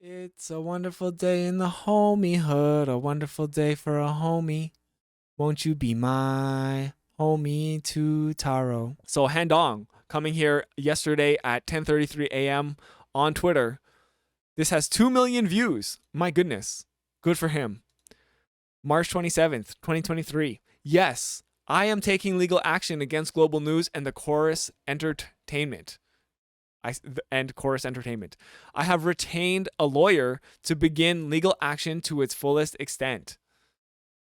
It's a wonderful day in the homiehood, a wonderful day for a homie. Won't you be my homie to Taro? So Handong coming here yesterday at 10:33 a.m. on Twitter. This has 2 million views. My goodness. Good for him. March 27th, 2023. Yes, I am taking legal action against Global News and the Corus Entertainment. Corus Entertainment. I have retained a lawyer to begin legal action to its fullest extent.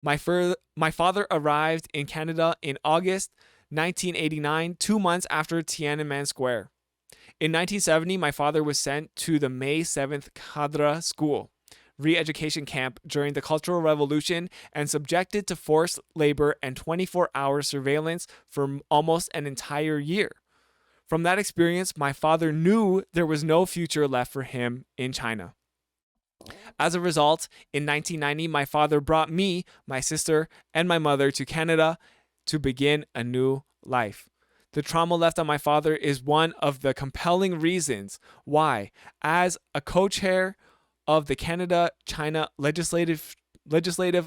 My father arrived in Canada in August 1989, 2 months after Tiananmen Square. In 1970, my father was sent to the May 7th Cadre School, re-education camp during the Cultural Revolution, and subjected to forced labor and 24-hour surveillance for almost an entire year. From that experience, my father knew there was no future left for him in China. As a result, in 1990, my father brought me, my sister, and my mother to Canada to begin a new life. The trauma left on my father is one of the compelling reasons why, as a co-chair of the Canada-China Legislative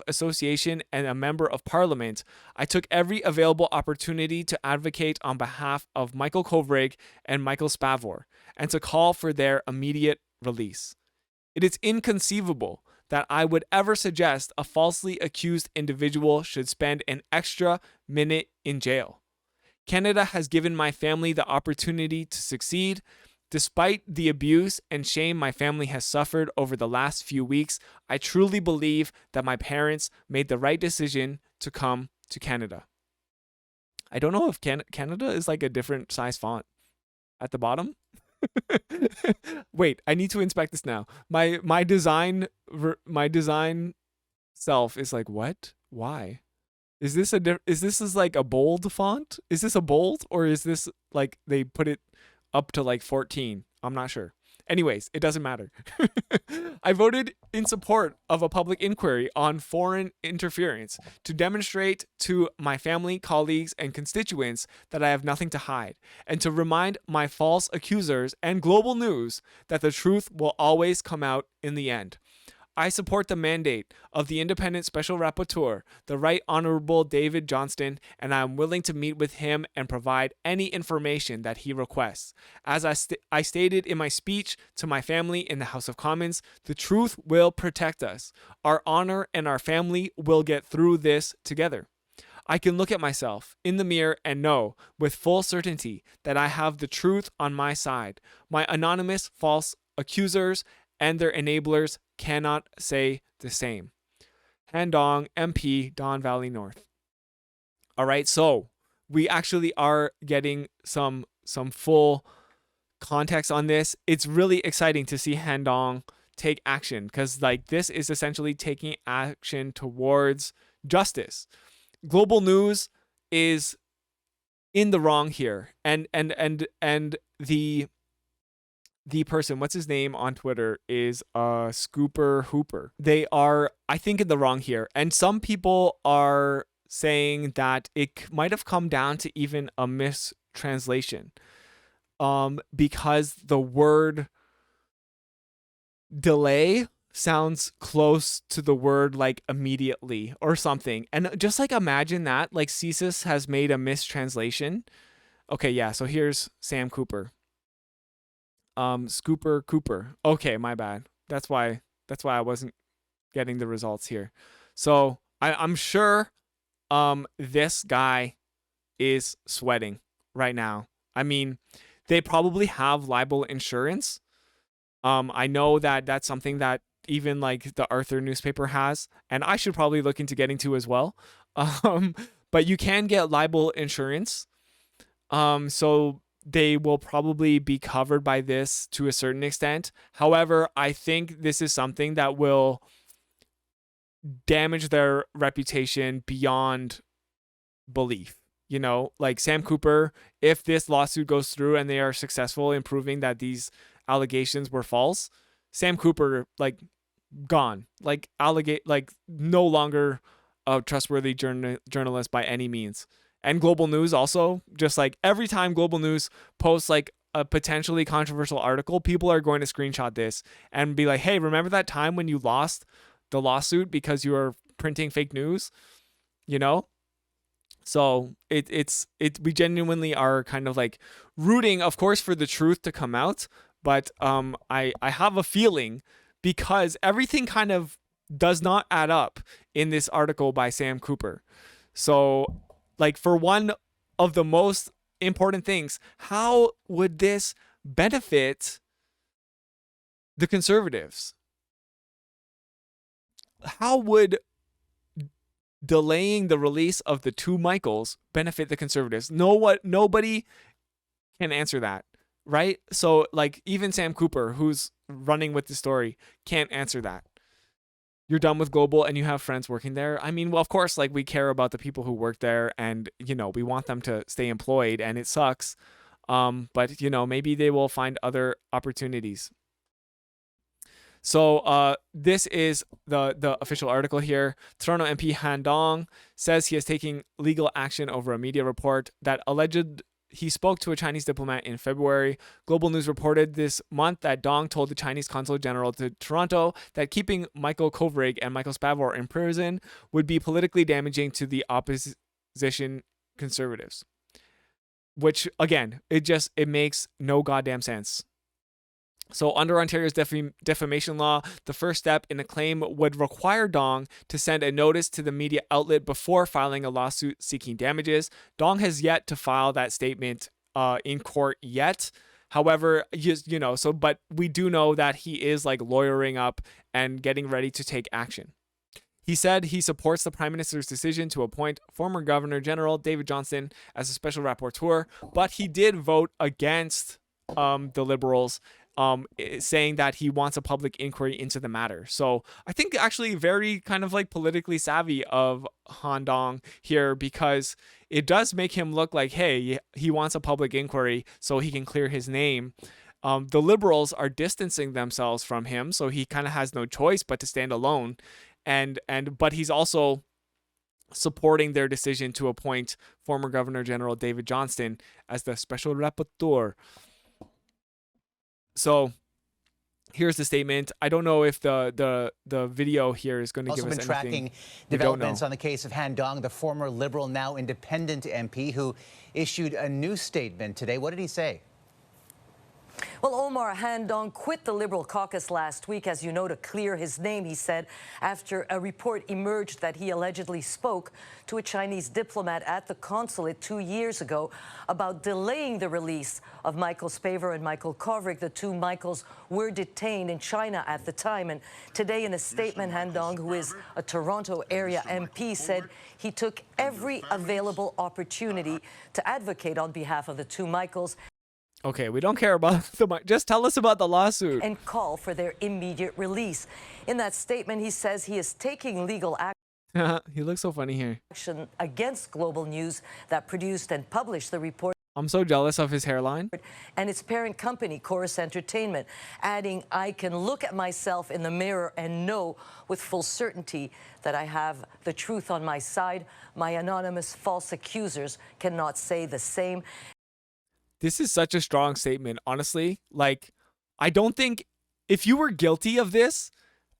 Association and a member of parliament, I took every available opportunity to advocate on behalf of Michael Kovrig and Michael Spavor and to call for their immediate release. It is inconceivable that I would ever suggest a falsely accused individual should spend an extra minute in jail. Canada has given my family the opportunity to succeed. Despite the abuse and shame my family has suffered over the last few weeks, I truly believe that my parents made the right decision to come to Canada. I don't know if Canada is like a different size font at the bottom. Wait, I need to inspect this now. My design self is like, what? Why? Is this like a bold font? Is this a bold, or is this like they put it up to like 14? I'm not sure. Anyways, it doesn't matter. I voted in support of a public inquiry on foreign interference to demonstrate to my family, colleagues, and constituents that I have nothing to hide, and to remind my false accusers and Global News that the truth will always come out in the end. I support the mandate of the independent special rapporteur, the Right Honorable David Johnston, and I am willing to meet with him and provide any information that he requests. As I stated in my speech to my family in the House of Commons, the truth will protect us. Our honor and our family will get through this together. I can look at myself in the mirror and know with full certainty that I have the truth on my side. My anonymous false accusers and their enablers cannot say the same. Handong, MP, Don Valley North. All right, so we actually are getting some full context on this. It's really exciting to see Handong take action, because like this is essentially taking action towards justice. Global News is in the wrong here, and the person, what's his name on Twitter, is Scooper Hooper. They are, I think, in the wrong here. And some people are saying that it might have come down to even a mistranslation. Because the word delay sounds close to the word like immediately or something. And just like imagine that, like CSIS has made a mistranslation. Okay, yeah, so here's Sam Cooper. Scooper Cooper. Okay, my bad. That's why I wasn't getting the results here. So I'm sure this guy is sweating right now. I mean, they probably have libel insurance. I know that that's something that even like the Arthur newspaper has, and I should probably look into getting to as well. But you can get libel insurance. So they will probably be covered by this to a certain extent. However, I think this is something that will damage their reputation beyond belief. You know, like Sam Cooper, if this lawsuit goes through and they are successful in proving that these allegations were false, Sam Cooper, like, gone. Like, no longer a trustworthy journalist by any means. And Global News also, just like every time Global News posts like a potentially controversial article, people are going to screenshot this and be like, hey, remember that time when you lost the lawsuit because you were printing fake news? You know? So we genuinely are kind of like rooting, of course, for the truth to come out. But I have a feeling, because everything kind of does not add up in this article by Sam Cooper. So, like, for one of the most important things, how would this benefit the conservatives? How would delaying the release of the two Michaels benefit the conservatives? Nobody can answer that, right? So, like, even Sam Cooper, who's running with the story, can't answer that. You're done with Global and you have friends working there. I mean, well, of course, like, we care about the people who work there, and, you know, we want them to stay employed, and it sucks. But, you know, maybe they will find other opportunities. So this is the official article here. Toronto MP Han Dong says he is taking legal action over a media report that alleged he spoke to a Chinese diplomat in February. Global News reported this month that Dong told the Chinese Consul General to Toronto that keeping Michael Kovrig and Michael Spavor in prison would be politically damaging to the opposition conservatives. Which, again, it makes no goddamn sense. So under Ontario's defamation law, the first step in a claim would require Dong to send a notice to the media outlet before filing a lawsuit seeking damages. Dong has yet to file that statement in court yet. However, but we do know that he is, like, lawyering up and getting ready to take action. He said he supports the Prime Minister's decision to appoint former Governor General David Johnston as a special rapporteur, but he did vote against the Liberals, saying that he wants a public inquiry into the matter. So I think actually very kind of like politically savvy of Han Dong here, because it does make him look like, hey, he wants a public inquiry so he can clear his name. The Liberals are distancing themselves from him, so he kind of has no choice but to stand alone. But he's also supporting their decision to appoint former Governor General David Johnston as the special rapporteur. So here's the statement. I don't know if the video here is going to give us anything. Also been tracking developments on the case of Han Dong, the former Liberal, now independent MP, who issued a new statement today. What did he say? Well, Omar, Han Dong quit the Liberal caucus last week, as you know, to clear his name, he said, after a report emerged that he allegedly spoke to a Chinese diplomat at the consulate 2 years ago about delaying the release of Michael Spavor and Michael Kovrig. The two Michaels were detained in China at the time. And today, in a statement, Han Dong, who is a Toronto area MP, said he took every available opportunity to advocate on behalf of the two Michaels. Okay, we don't care about just tell us about the lawsuit. And call for their immediate release. In that statement, he says he is taking legal action. He looks so funny here. Action against Global News that produced and published the report. I'm so jealous of his hairline. And its parent company, Corus Entertainment, adding, I can look at myself in the mirror and know with full certainty that I have the truth on my side. My anonymous false accusers cannot say the same. This is such a strong statement, honestly. Like, I don't think, if you were guilty of this,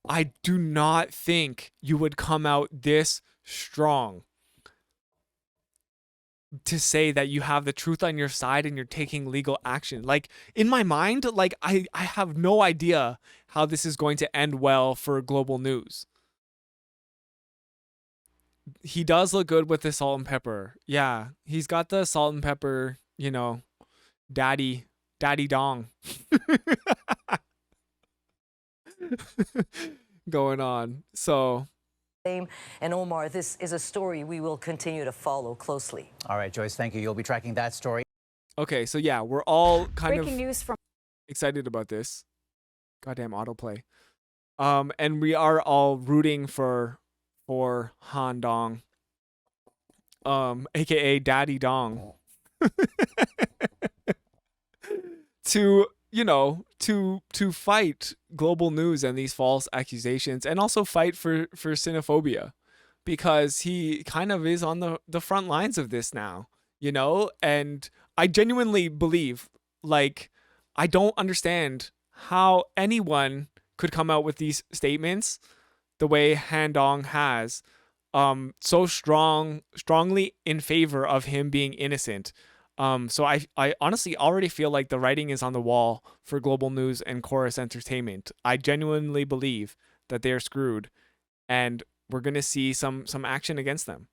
I do not think you would come out this strong to say that you have the truth on your side and you're taking legal action. Like, in my mind, like, I have no idea how this is going to end well for Global News. He does look good with the salt and pepper. Yeah, he's got the salt and pepper, you know, Daddy Dong going on. So, and Omar, this is a story we will continue to follow closely. All right, Joyce, thank you. You'll be tracking that story. Okay, so yeah, we're all kind Breaking news from excited about this. Goddamn autoplay. And we are all rooting for Han Dong, aka Daddy Dong. to fight Global News and these false accusations, and also fight for xenophobia, because he kind of is on the front lines of this now, and I genuinely believe, like, I don't understand how anyone could come out with these statements the way Han Dong has, so strongly in favor of him being innocent. So I honestly already feel like the writing is on the wall for Global News and Corus Entertainment. I genuinely believe that they're screwed, and we're gonna see some action against them.